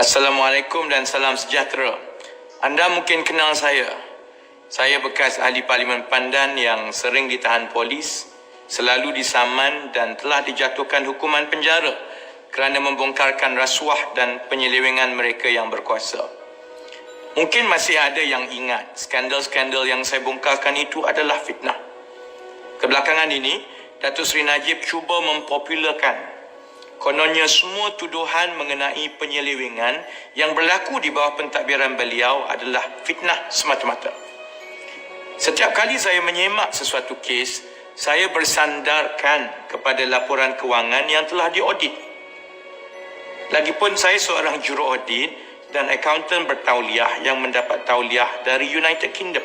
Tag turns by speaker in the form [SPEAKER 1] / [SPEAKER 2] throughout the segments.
[SPEAKER 1] Assalamualaikum dan salam sejahtera. Anda mungkin kenal saya. Saya bekas ahli Parlimen Pandan yang sering ditahan polis, selalu disaman dan telah dijatuhkan hukuman penjara kerana membongkarkan rasuah dan penyelewengan mereka yang berkuasa. Mungkin masih ada yang ingat skandal-skandal yang saya bongkarkan itu adalah fitnah. Kebelakangan ini, Datuk Seri Najib cuba mempopularkan kononnya semua tuduhan mengenai penyelewengan yang berlaku di bawah pentadbiran beliau adalah fitnah semata-mata. Setiap kali saya menyemak sesuatu kes, saya bersandarkan kepada laporan kewangan yang telah diaudit. Lagipun saya seorang juraaudit dan akauntan bertauliah yang mendapat tauliah dari United Kingdom.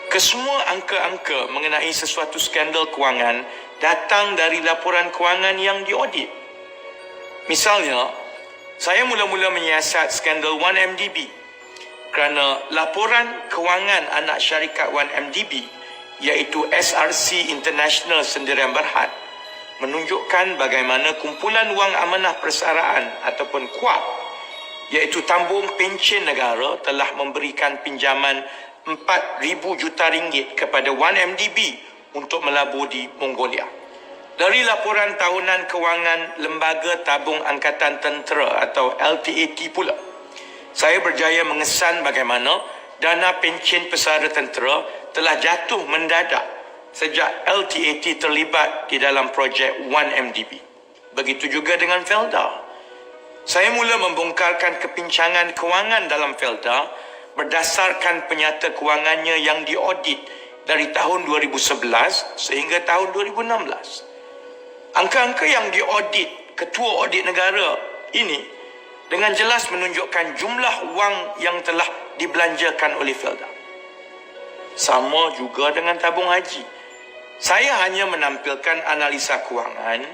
[SPEAKER 1] Kesemua angka-angka mengenai sesuatu skandal kewangan datang dari laporan kewangan yang diaudit. Misalnya, saya mula-mula menyiasat skandal 1MDB kerana laporan kewangan anak syarikat 1MDB iaitu SRC International Sendirian Berhad menunjukkan bagaimana kumpulan wang amanah persaraan ataupun KUAP iaitu tabung pencen negara telah memberikan pinjaman 4,000 juta ringgit kepada 1MDB untuk melabur di Mongolia. Dari laporan tahunan kewangan Lembaga Tabung Angkatan Tentera atau LTAT pula, saya berjaya mengesan bagaimana dana pencen pesara tentera telah jatuh mendadak sejak LTAT terlibat di dalam projek 1MDB. Begitu juga dengan Felda. Saya mula membongkarkan kepincangan kewangan dalam Felda berdasarkan penyata kewangannya yang diaudit dari tahun 2011 sehingga tahun 2016. Angka-angka yang diaudit Ketua Audit Negara ini dengan jelas menunjukkan jumlah wang yang telah dibelanjakan oleh Felda. Sama juga dengan tabung haji. Saya hanya menampilkan analisa kewangan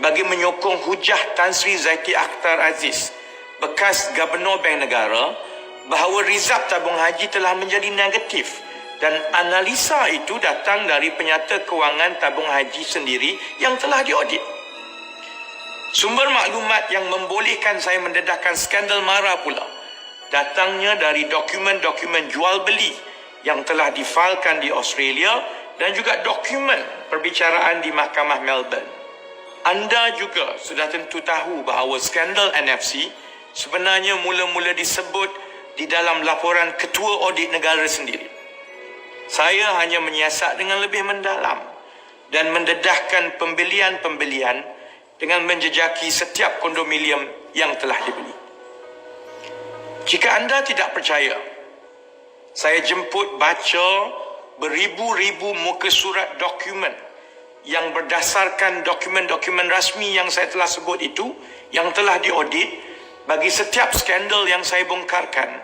[SPEAKER 1] bagi menyokong hujah Tan Sri Zaiti Akhtar Aziz, bekas Gubernur Bank Negara, bahawa rizab tabung haji telah menjadi negatif dan analisa itu datang dari penyata kewangan tabung haji sendiri yang telah diaudit. Sumber maklumat yang membolehkan saya mendedahkan skandal MARA pula datangnya dari dokumen-dokumen jual beli yang telah difailkan di Australia dan juga dokumen perbicaraan di Mahkamah Melbourne. Anda juga sudah tentu tahu bahawa skandal NFC sebenarnya mula-mula disebut di dalam laporan Ketua Audit Negara sendiri. Saya hanya menyiasat dengan lebih mendalam dan mendedahkan pembelian-pembelian dengan menjejaki setiap kondominium yang telah dibeli. Jika anda tidak percaya, saya jemput baca beribu-ribu muka surat dokumen yang berdasarkan dokumen-dokumen rasmi yang saya telah sebut itu, yang telah diaudit bagi setiap skandal yang saya bongkarkan,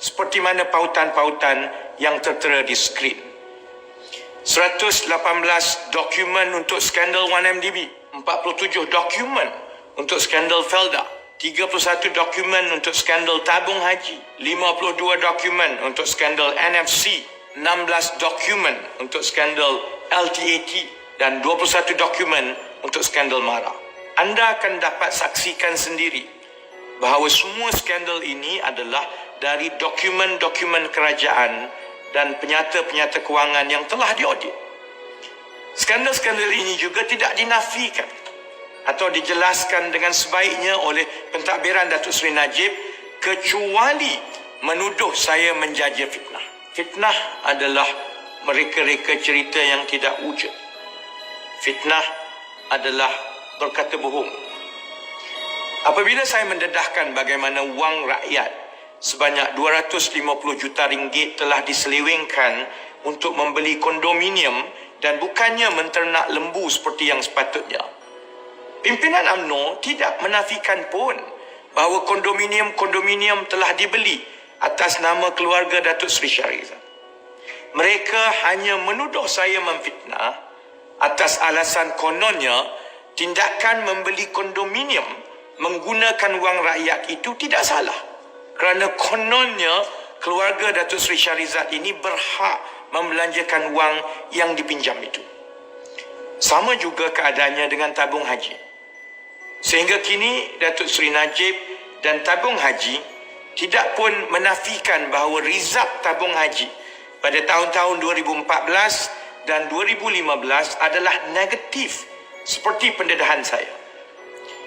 [SPEAKER 1] seperti mana pautan-pautan yang tertera di skrin. 118 dokumen untuk skandal 1MDB, 47 dokumen untuk skandal Felda, 31 dokumen untuk skandal tabung haji, 52 dokumen untuk skandal NFC, 16 dokumen untuk skandal LTAT dan 21 dokumen untuk skandal MARA. Anda akan dapat saksikan sendiri bahawa semua skandal ini adalah dari dokumen-dokumen kerajaan dan penyata-penyata kewangan yang telah diaudit. Skandal-skandal ini juga tidak dinafikan atau dijelaskan dengan sebaiknya oleh pentadbiran Datuk Seri Najib kecuali menuduh saya menjaja fitnah. Fitnah adalah mereka-reka cerita yang tidak wujud. Fitnah adalah berkata bohong. Apabila saya mendedahkan bagaimana wang rakyat sebanyak 250 juta ringgit telah diselewengkan untuk membeli kondominium dan bukannya menternak lembu seperti yang sepatutnya, pimpinan UMNO tidak menafikan pun bahawa kondominium telah dibeli atas nama keluarga Datuk Seri Shahrizal. Mereka hanya menuduh saya memfitnah atas alasan kononnya tindakan membeli kondominium menggunakan wang rakyat itu tidak salah, kerana kononnya keluarga Datuk Seri Shahrizal ini berhak membelanjakan wang yang dipinjam itu. Sama juga keadaannya dengan tabung haji. Sehingga kini Datuk Seri Najib dan tabung haji tidak pun menafikan bahawa rizab tabung haji pada tahun-tahun 2014 dan 2015 adalah negatif seperti pendedahan saya.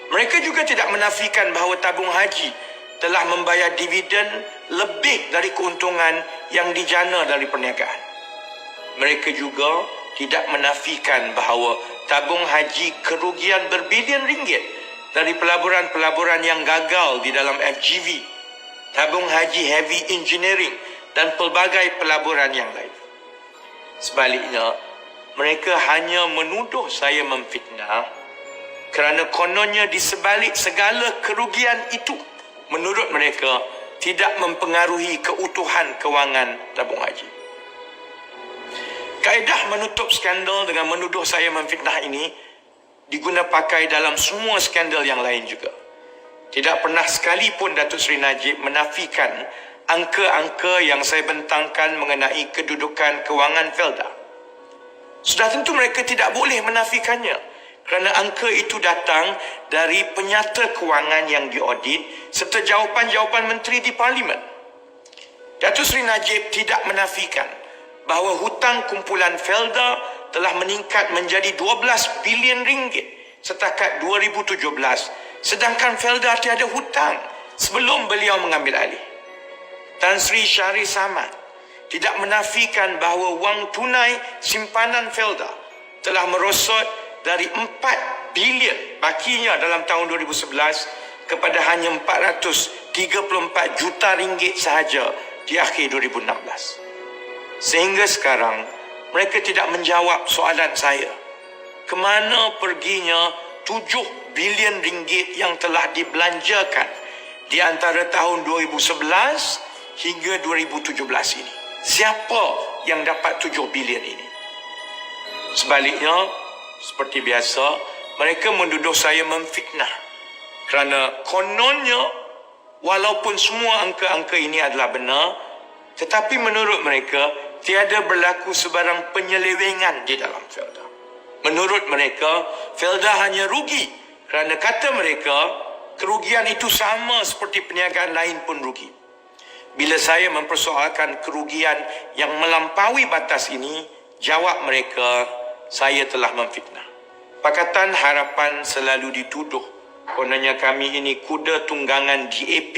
[SPEAKER 1] Mereka juga tidak menafikan bahawa tabung haji telah membayar dividen lebih dari keuntungan yang dijana dari perniagaan. Mereka juga tidak menafikan bahawa tabung haji kerugian berbilion ringgit dari pelaburan-pelaburan yang gagal di dalam FGV, tabung haji heavy engineering dan pelbagai pelaburan yang lain. Sebaliknya, mereka hanya menuduh saya memfitnah kerana kononnya di sebalik segala kerugian itu, menurut mereka, tidak mempengaruhi keutuhan kewangan tabung haji. Kaedah menutup skandal dengan menuduh saya memfitnah ini diguna pakai dalam semua skandal yang lain juga. Tidak pernah sekalipun Datuk Seri Najib menafikan angka-angka yang saya bentangkan mengenai kedudukan kewangan Felda. Sudah tentu mereka tidak boleh menafikannya kerana angka itu datang dari penyata kewangan yang diaudit serta jawapan-jawapan menteri di Parlimen. Datuk Seri Najib tidak menafikan bahawa hutang kumpulan Felda telah meningkat menjadi 12 bilion ringgit setakat 2017, sedangkan Felda tiada hutang sebelum beliau mengambil alih. Tan Sri Syahri Samad tidak menafikan bahawa wang tunai simpanan Felda telah merosot dari 4 bilion bakinya dalam tahun 2011 kepada hanya 434 juta ringgit sahaja di akhir 2016. Sehingga sekarang, mereka tidak menjawab soalan saya. Kemana perginya 7 bilion ringgit yang telah dibelanjakan di antara tahun 2011 hingga 2017 ini? Siapa yang dapat 7 bilion ini? Sebaliknya, seperti biasa, mereka menuduh saya memfitnah kerana kononnya, walaupun semua angka-angka ini adalah benar, tetapi menurut mereka, tiada berlaku sebarang penyelewengan di dalam Felda. Menurut mereka, Felda hanya rugi kerana kata mereka, kerugian itu sama seperti perniagaan lain pun rugi. Bila saya mempersoalkan kerugian yang melampaui batas ini, jawab mereka, saya telah memfitnah. Pakatan Harapan selalu dituduh kononnya kami ini kuda tunggangan GAP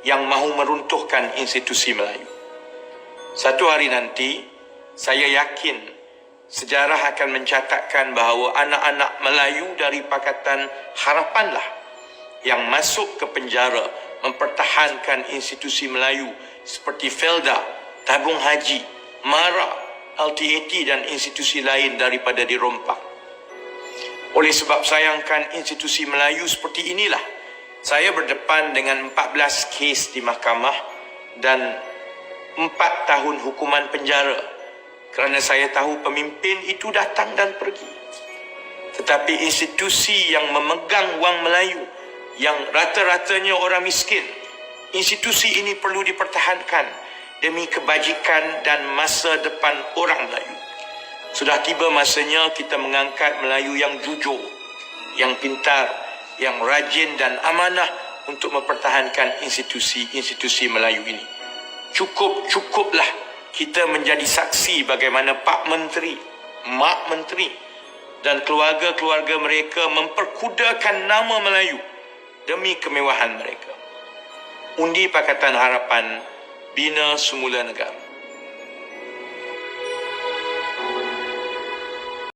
[SPEAKER 1] yang mahu meruntuhkan institusi Melayu. Satu hari nanti, saya yakin sejarah akan mencatatkan bahawa anak-anak Melayu dari Pakatan Harapanlah yang masuk ke penjara mempertahankan institusi Melayu seperti Felda, Tabung Haji, MARA, LTAT dan institusi lain daripada dirompak. Oleh sebab sayangkan institusi Melayu seperti inilah, saya berdepan dengan 14 kes di mahkamah dan 4 tahun hukuman penjara kerana saya tahu pemimpin itu datang dan pergi. Tetapi institusi yang memegang wang Melayu yang rata-ratanya orang miskin, institusi ini perlu dipertahankan demi kebajikan dan masa depan orang Melayu. Sudah tiba masanya kita mengangkat Melayu yang jujur, yang pintar, yang rajin dan amanah untuk mempertahankan institusi-institusi Melayu ini. Cukuplah kita menjadi saksi bagaimana Pak Menteri, Mak Menteri dan keluarga-keluarga mereka memperkudakan nama Melayu demi kemewahan mereka. Undi Pakatan Harapan bina semula negara.